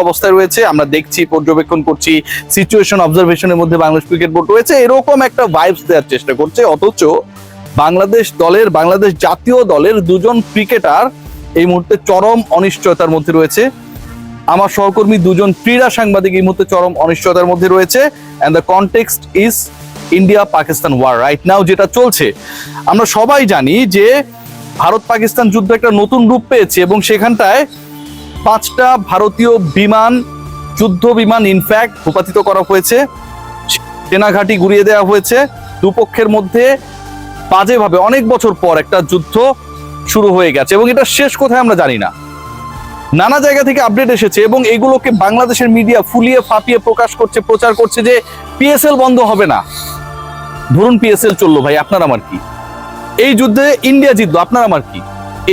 অবস্থায় রয়েছে, আমরা দেখছি, পর্যবেক্ষণ করছি, সিচুয়েশন অবজারভেশনের মধ্যে বাংলাদেশ ক্রিকেট বোর্ড রয়েছে, এরকম একটা ভাইবস দেওয়ার চেষ্টা করছে। অথচ বাংলাদেশ জাতীয় দলের দুজন ক্রিকেটার এই মুহূর্তে চরম অনিশ্চয়তার মধ্যে রয়েছে। আমার সহকর্মী দুজন ক্রীড়া সাংবাদিক এই মুহূর্তে চরম অনিশ্চয়তার মধ্যে রয়েছে। And the context is India Pakistan war right now যেটা চলছে। আমরা সবাই জানি যে ভারত পাকিস্তান যুদ্ধ একটা নতুন রূপ পেয়েছে এবং সেখানটায় 5টা ভারতীয় যুদ্ধ বিমান ইনফ্যাক্ট ভূপাতিত করা হয়েছে, সেনাঘাঁটি গুড়িয়ে দেওয়া হয়েছে। দুপক্ষের মধ্যে বাজেভাবে অনেক বছর পর একটা যুদ্ধ শুরু হয়ে গেছে এবং এটা শেষ কোথায় আমরা জানি না। নানা জায়গা থেকে আপডেট এসেছে এবং এগুলোকে বাংলাদেশের মিডিয়া ফুলিয়ে ফাঁপিয়ে প্রকাশ করছে, প্রচার করছে যে পিএসএল বন্ধ হবে না। ধরুন পিএসএল চললো, ভাই আপনার আমার কি? এই যুদ্ধে ইন্ডিয়া জিতলো, আপনার আমার কি?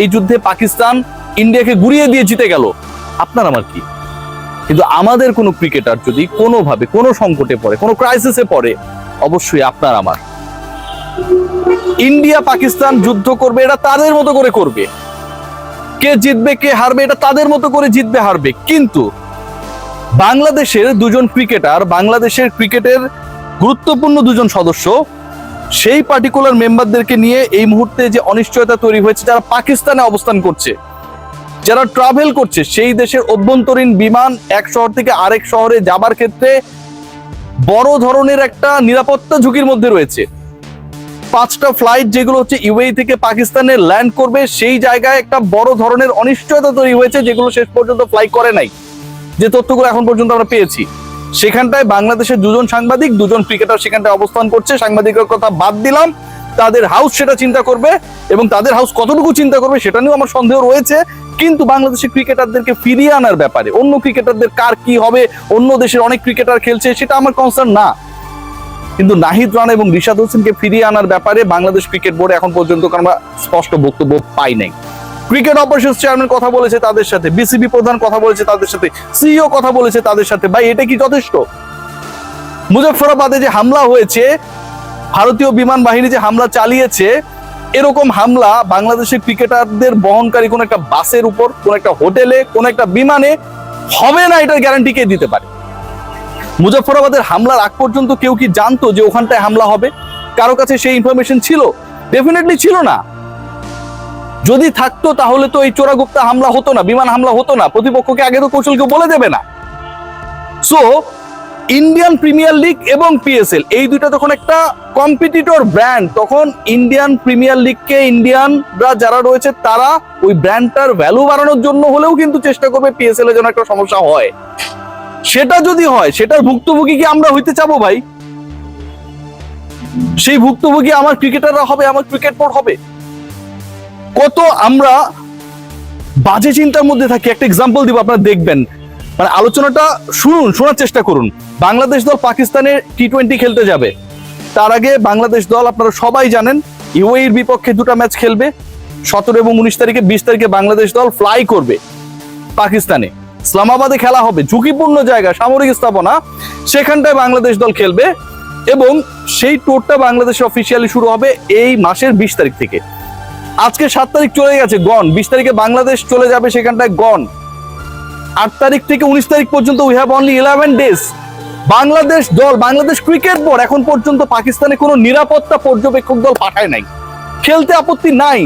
এই যুদ্ধে পাকিস্তান ইন্ডিয়াকে গুড়িয়ে দিয়ে জিতে গেল, আপনার আমার কি? কিন্তু আমাদের কোনো ক্রিকেটার যদি কোনোভাবে কোনো সংকটে পড়ে, কোনো ক্রাইসিসে পড়ে, অবশ্যই আপনার আমার। ইন্ডিয়া পাকিস্তান যুদ্ধ করবে, এটা তাদের মতো করে করবে। কে জিতবে কে হারবে এটা তাদের মতো করে জিতবে হারবে। কিন্তু বাংলাদেশের দুজন ক্রিকেটার, বাংলাদেশের ক্রিকেটের গুরুত্বপূর্ণ দুজন সদস্য, সেই পার্টিকুলার মেম্বারদেরকে নিয়ে এই মুহূর্তে যে অনিশ্চয়তা তৈরি হয়েছে, যারা পাকিস্তানে অবস্থান করছে, যারা ট্রাভেল করছে, সেই দেশের অভ্যন্তরীণ বিমান এক শহর থেকে আরেক শহরে যাবার ক্ষেত্রে বড় ধরনের একটা নিরাপত্তা ঝুঁকির মধ্যে রয়েছে। 5টা ফ্লাইট যেগুলো হচ্ছে ইউএই থেকে পাকিস্তানে ল্যান্ড করবে, সেই জায়গায় একটা বড় ধরনের অনিশ্চয়তা তৈরি হয়েছে, যেগুলো শেষ পর্যন্ত ফ্লাই করে নাই, যে তথ্যগুলো এখন পর্যন্ত আমরা পেয়েছি। সেখানটায় বাংলাদেশের দুজন সাংবাদিক, দুজন ক্রিকেটার সেখানটায় অবস্থান করছে। সাংবাদিকের কথা বাদ দিলাম, তাদের হাউস সেটা চিন্তা করবে এবং তাদের হাউস কতটুকু চিন্তা করবে সেটা নিয়েও আমার সন্দেহ রয়েছে। কিন্তু বাংলাদেশের ক্রিকেটারদেরকে ফিরিয়ে আনার ব্যাপারে, অন্য ক্রিকেটারদের কার কি হবে, অন্য দেশের অনেক ক্রিকেটার খেলছে, সেটা আমার কনসার্ন না। কিন্তু নাহিদ রানা এবং রিশাদ হোসেনকে ফিরিয়ে আনার ব্যাপারে বাংলাদেশ ক্রিকেট বোর্ডে এখন পর্যন্ত আমরা স্পষ্ট বক্তব্য পাই নাই। ক্রিকেট অপারেশনস চেয়ারম্যান কথা বলেছে তাদের সাথে, বিসিবি প্রধান কথা বলেছে তাদের সাথে, সিইও কথা বলেছে তাদের সাথে। ভাই এটা কি যথেষ্ট? মুজফ্ফরাবাদে যে হামলা হয়েছে, ভারতীয় বিমান বাহিনী যে হামলা চালিয়েছে, এরকম হামলা বাংলাদেশের ক্রিকেটারদের বহনকারী কোন একটা বাসের উপর, কোন একটা হোটেলে, কোন একটা বিমানে হবে না, এটার গ্যারান্টি কে দিতে পারে? মুজফ্ফরাবাদের হামলার আগ পর্যন্ত কেউ কি জানতো যে ওখানটায় হামলা হবে? কারো কাছে সেই ইনফরমেশন ছিল? ডেফিনেটলি ছিল না। যদি থাকতো তাহলে তো এই চোরাগুপ্তা হামলা হতো না, বিমান হামলা হতো না, প্রতিপক্ষকে আগে তো কৌশল কেউ বলে দেবে না। সো ইন্ডিয়ান প্রিমিয়ার লিগ এবং পিএসএল এই দুইটা তখন একটা কম্পিটিটর ব্র্যান্ড, তখন ইন্ডিয়ান প্রিমিয়ার লিগকে ইন্ডিয়ানরা যারা রয়েছে তারা ওই ব্র্যান্ডটার ভ্যালু বাড়ানোর জন্য হলেও কিন্তু চেষ্টা করবে পিএসএল এর জন্য একটা সমস্যা হয়। সেটা যদি হয়, সেটার ভুক্তভোগী কি আমরা হইতে চাবো ভাই? সেই ভুক্তভোগী আমার ক্রিকেটাররা হবে, আমার ক্রিকেট বোর্ড হবে? কত আমরা বাজে চিন্তার মধ্যে থাকি। একটা এক্সাম্পল দিব, আপনারা দেখবেন, মানে আলোচনাটা শোনার চেষ্টা করুন। বাংলাদেশ দল পাকিস্তানে টি20 খেলতে যাবে, তার আগে বাংলাদেশ দল আপনারা সবাই জানেন ইউএইর বিপক্ষে 2টা ম্যাচ খেলবে। 17 এবং 19 তারিখে, 20 তারিখে বাংলাদেশ দল ফ্লাই করবে পাকিস্তানে। ইসলামাবাদে খেলা হবে, ঝুঁকিপূর্ণ জায়গা, সামরিক স্থাপনা, সেখানটায় বাংলাদেশ দল খেলবে এবং সেই ট্যুরটা বাংলাদেশে অফিসিয়ালি শুরু হবে এই মাসের 20 তারিখ থেকে। আজকে 7 তারিখ চলে গেছে, গন। 20 তারিখে বাংলাদেশ চলে যাবে, সেখানটায় গন। 8 তারিখ থেকে 19 তারিখ পর্যন্ত we have only 11 days. Bangladesh দল, বাংলাদেশ ক্রিকেট বোর্ড এখন পর্যন্ত পাকিস্তানে কোনো নিরাপত্তা পর্যবেক্ষক দল পাঠায় নাই। খেলতে আপত্তি নাই,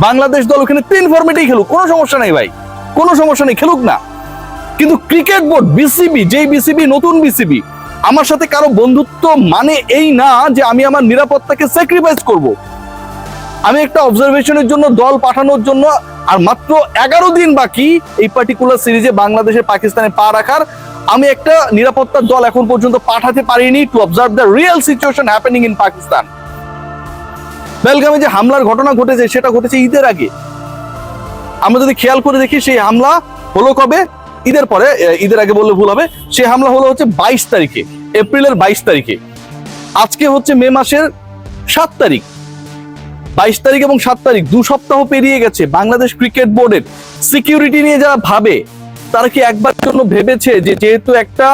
বাংলাদেশ দল ওখানে 3 ফরম্যাটেই খেলুক, কোনো সমস্যা নেই ভাই, কোনো সমস্যা নেই, খেলুক না। কিন্তু ক্রিকেট বোর্ড, বিসিবি, যেই বিসিবি নতুন বিসিবি, আমার সাথে কারো বন্ধুত্ব মানে এই না যে আমি আমার নিরাপত্তাকে স্যাক্রিফাইস করব। আমি একটা অবজারভেশনের জন্য দল পাঠানোর জন্য, আর মাত্র 11 দিন বাকি এই পার্টিকুলার সিরিজে বাংলাদেশের পাকিস্তানে পা রাখার, আমি একটা নিরাপত্তার দল এখন পর্যন্ত পাঠাতে পারিনি to observe the real situation happening in Pakistan. বেলগামে যে হামলার ঘটনা ঘটেছে, সেটা ঘটেছে ঈদের আগে। আমরা যদি খেয়াল করে দেখি, সেই হামলা হলো কবে? ঈদের পরে, ঈদের আগে বললে ভুল হবে। সেই হামলা হলো হচ্ছে 22 তারিখে, এপ্রিলের 22 তারিখে। আজকে হচ্ছে মে মাসের 7 তারিখ। 22 তারিখ এবং 7 তারিখ 2 সপ্তাহ পেরিয়ে গেছে। বাংলাদেশ ক্রিকেট বোর্ডের সিকিউরিটি নিয়ে যারা ভাবে, তারা কি একবার জন্য ভেবেছে যে যেহেতু একটা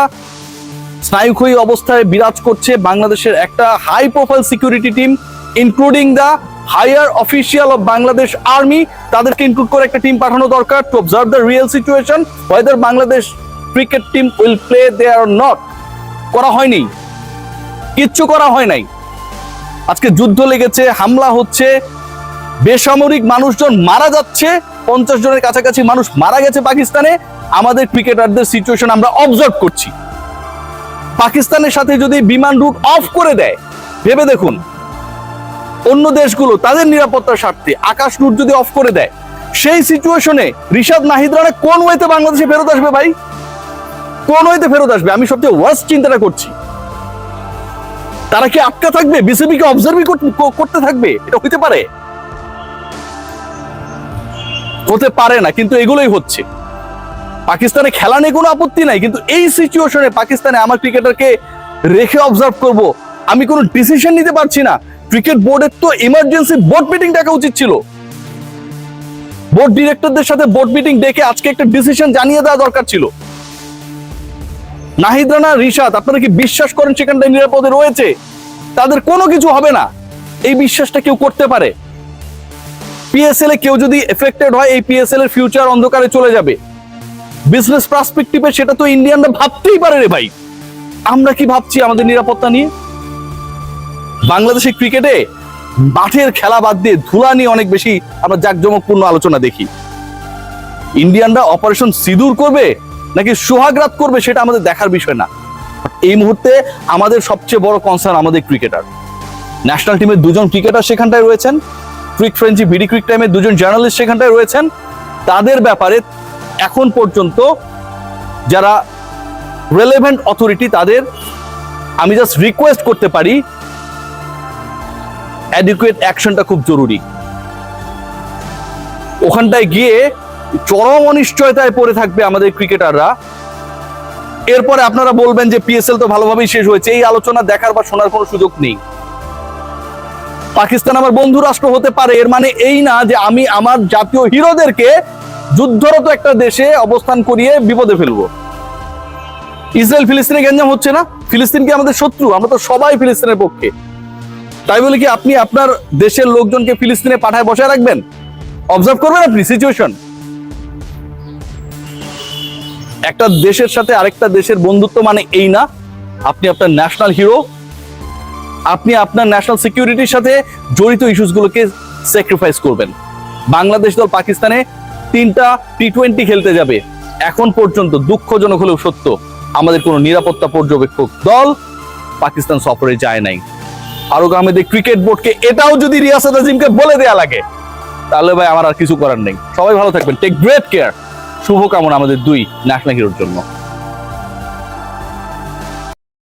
স্নায়ুক্ষয়ী অবস্থায় বিরাজ করছে বাংলাদেশের একটা high profile security team, including the higher official of Bangladesh army, তাদেরকে ইনক্লুড করে একটা টিম পাঠানো দরকার to observe the real situation, whether Bangladesh cricket team will play there not, করা হয়নি, কিচ্ছু করা হয় নাই। আজকে যুদ্ধ লেগেছে, হামলা হচ্ছে, বেসামরিক মানুষজন মারা যাচ্ছে, 50 জনের কাছাকাছি মানুষ মারা গেছে পাকিস্তানে। আমাদের ক্রিকেটারদের সিচুয়েশন আমরা অবজার্ভ করছি। পাকিস্তানের সাথে যদি বিমান রুট অফ করে দেয়, ভেবে দেখুন, অন্য দেশগুলো তাদের নিরাপত্তার স্বার্থে আকাশ রুট যদি অফ করে দেয়, সেই সিচুয়েশনে রিশাদ নাহিদ রানা কোন ওয়েতে বাংলাদেশে ফেরত আসবে ভাই? কোন ওয়েতে ফেরত আসবে? আমি সবচেয়ে ওয়ার্স্ট চিন্তাটা করছি। তারা কি আটকা থাকবে? বিসিবি কে অবজার্ভ করতে থাকবে? এটা হতে পারে? হতে পারে না, কিন্তু এগুলোই হচ্ছে। পাকিস্তানে খেলা নিয়ে কোনো আপত্তি নাই, কিন্তু এই সিচুয়েশনে পাকিস্তানে আমার ক্রিকেটারকে রেখে অবজার্ভ করব, আমি কোনো ডিসিশন নিতে পারছি না। ক্রিকেট বোর্ডের তো ইমার্জেন্সি বোর্ড মিটিং ডাকা উচিত ছিল। বোর্ড ডিরেক্টরদের সাথে বোর্ড মিটিং ডেকে আজকে একটা ডিসিশন জানিয়ে দেওয়া দরকার ছিল। নাহিদ রানা, রিশাদ, আপনারা কি বিশ্বাস করেন সেখানটায় নিরাপদে রয়েছে? তাদের কোনো কিছু হবে না, এই বিশ্বাসটা কেউ করতে পারে? পিএসএল এ কেউ যদি এফেক্টেড হয়, এই পিএসএল এর ফিউচার অন্ধকারে চলে যাবে। বিজনেস পার্সপেক্টিভে সেটা তো ইন্ডিয়ানরা ভাবতেই পারে রে ভাই। আমরা কি ভাবছি আমাদের নিরাপত্তা নিয়ে? বাংলাদেশের ক্রিকেটে মাঠের খেলা বাদ দিয়ে ধুলা নিয়ে অনেক বেশি আমরা জাঁকজমকপূর্ণ আলোচনা দেখি। ইন্ডিয়ানরা অপারেশন সিঁদুর করবে নাকি সোহাগরাত করবে সেটা আমাদের দেখার বিষয় না। এই মুহূর্তে আমাদের সবচেয়ে বড় কনসার্ন আমাদের ক্রিকেটার। ন্যাশনাল টিমের 2 জন ক্রিকেটার সেখানটায় রয়েছেন, ক্রিক ফ্রেঞ্চি বিডি ক্রিক টাইমের 2 জন জার্নালিস্ট সেখানটায় রয়েছেন। তাদের ব্যাপারে এখন পর্যন্ত যারা রেলেভেন্ট অথরিটি, তাদের আমি জাস্ট রিকোয়েস্ট করতে পারি, অ্যাডিকুয়েট অ্যাকশনটা খুব জরুরি। ওখানটায় গিয়ে চরম অনিশ্চয়তায় পড়ে থাকবে আমাদের ক্রিকেটাররা। এরপরে আপনারা বলবেন যে পিএসএল তো ভালোভাবেই শেষ হয়েছে, এই আলোচনা দেখার বা শোনার কোনো সুযোগ নেই। পাকিস্তান আমার বন্ধু রাষ্ট্র হতে পারে, এর মানে এই না যে আমি আমার জাতীয় হিরোদেরকে যুদ্ধরত একটা দেশে অবস্থান করিয়ে বিপদে ফেলবো। ইসরায়েল ফিলিস্তিনে গ্যাঞ্জাম হচ্ছে না? ফিলিস্তিন কি আমাদের শত্রু? আমরা তো সবাই ফিলিস্তিনের পক্ষে। তাই বলে কি আপনি আপনার দেশের লোকজনকে ফিলিস্তিনে পাঠায় বসায় রাখবেন? অবজার্ভ করবেন আপনি সিচুয়েশন? একটা দেশের সাথে আরেকটা দেশের বন্ধুত্ব মানে এই না আপনি আপনার ন্যাশনাল হিরো, আপনি আপনার ন্যাশনাল সিকিউরিটির সাথে জড়িত ইস্যুসগুলোকে স্যাক্রিফাইস করবেন। বাংলাদেশ দল পাকিস্তানে 3টা টি20 খেলতে যাবে। এখন পর্যন্ত দুঃখজনক হলেও সত্য, আমাদের কোনো নিরাপত্তা পর্যবেক্ষক দল পাকিস্তান সফরে যায় নাই। ফারুক আহমেদের ক্রিকেট বোর্ডকে এটাও যদি রিয়াসাত আজিমকে বলে দেয়া লাগে, তাহলে ভাই আমার আর কিছু করার নেই। সবাই ভালো থাকবেন, টেক গ্রেট কেয়ার। শুভকামনা আমাদের 2 ন্যাশনাল হিরোর জন্য।